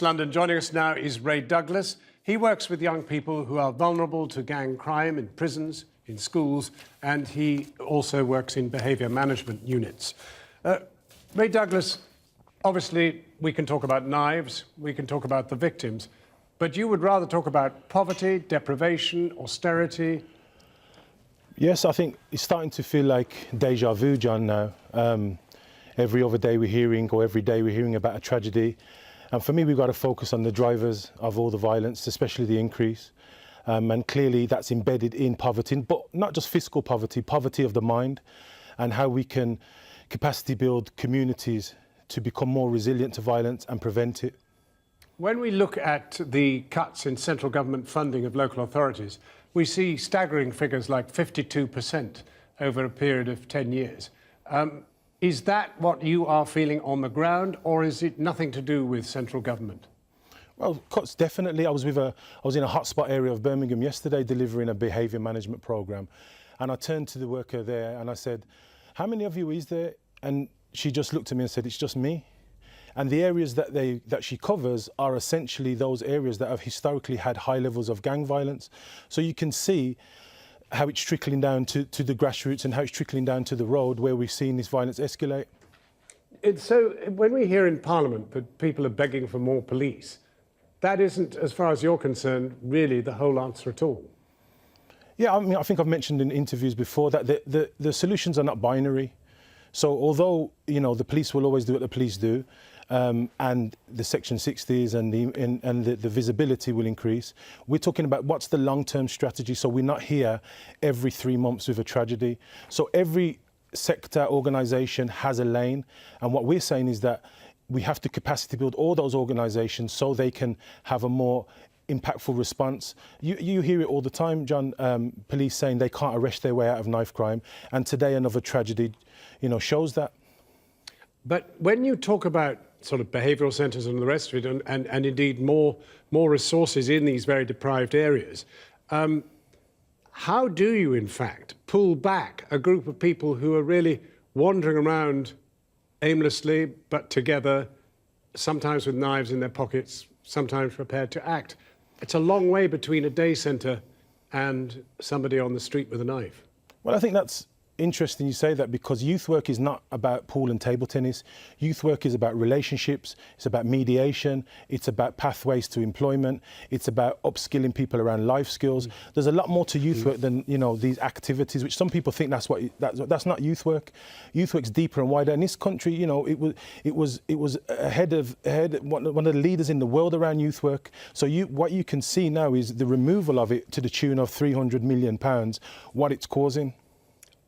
West London. Joining us now is Ray Douglas. He works with young people who are vulnerable to gang crime in prisons, in schools, and he also works in behaviour management units. Ray Douglas, obviously we can talk about knives, we can talk about the victims, but you would rather talk about poverty, deprivation, austerity. Yes, I think it's starting to feel like deja vu, John, now. Every other day we're hearing, or every day we're hearing about a tragedy. And for me, we've got to focus on the drivers of all the violence, especially the increase. And clearly that's embedded in poverty, but not just fiscal poverty, poverty of the mind, and how we can capacity build communities to become more resilient to violence and prevent it. When we look at the cuts in central government funding of local authorities, we see staggering figures like 52% over a period of 10 years. Is that what you are feeling on the ground, or is it nothing to do with central government? Well, cuts definitely. I was in a hotspot area of Birmingham yesterday delivering a behaviour management programme, and I turned to the worker there and I said, "How many of you is there?" And she just looked at me and said, "It's just me." And the areas that she covers are essentially those areas that have historically had high levels of gang violence. So you can see how it's trickling down to the grassroots and how it's trickling down to the road where we've seen this violence escalate. So when we hear in Parliament that people are begging for more police, that isn't, as far as you're concerned, really the whole answer at all. Yeah, I mean, I think I've mentioned in interviews before that the solutions are not binary. So although, you know, the police will always do what the police do, and the Section 60s and the visibility will increase, we're talking about what's the long-term strategy, so we're not here every 3 months with a tragedy. So every sector organisation has a lane, and what we're saying is that we have to capacity build all those organisations so they can have a more impactful response. You hear it all the time, John, police saying they can't arrest their way out of knife crime, and today another tragedy, you know, shows that. But when you talk about sort of behavioural centres and the rest of it, and indeed more resources in these very deprived areas, how do you, in fact, pull back a group of people who are really wandering around aimlessly, but together, sometimes with knives in their pockets, sometimes prepared to act? It's a long way between a day centre and somebody on the street with a knife. Well, I think that's interesting you say that, because youth work is not about pool and table tennis. Youth work is about relationships, it's about mediation, it's about pathways to employment, it's about upskilling people around life skills. There's a lot more to youth work than, you know, these activities, which some people think that's not youth work. Youth work's deeper and wider. In this country, you know, it was one of the leaders in the world around youth work. So what you can see now is the removal of it to the tune of £300 million, what it's causing.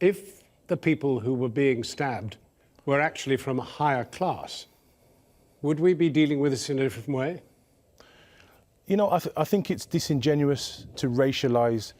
If the people who were being stabbed were actually from a higher class, would we be dealing with this in a different way? You know, I think it's disingenuous to racialise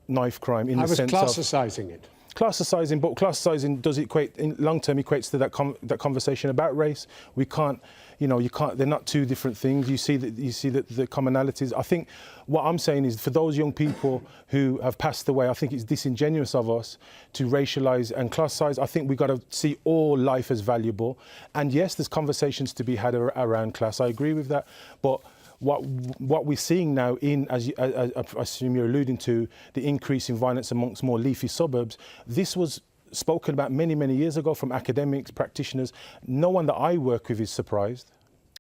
knife crime in the sense of... I was classicising it. Classicising, but classicising does equate, in long term, equates to that conversation about race. We can't, you know, they're not two different things. You see the commonalities. I think what I'm saying is, for those young people who have passed away, I think it's disingenuous of us to racialise and classicise. I think we've got to see all life as valuable. And yes, there's conversations to be had around class. I agree with that. But what we're seeing now, as I assume you're alluding to, the increase in violence amongst more leafy suburbs, this was spoken about many, many years ago from academics, practitioners. No one that I work with is surprised.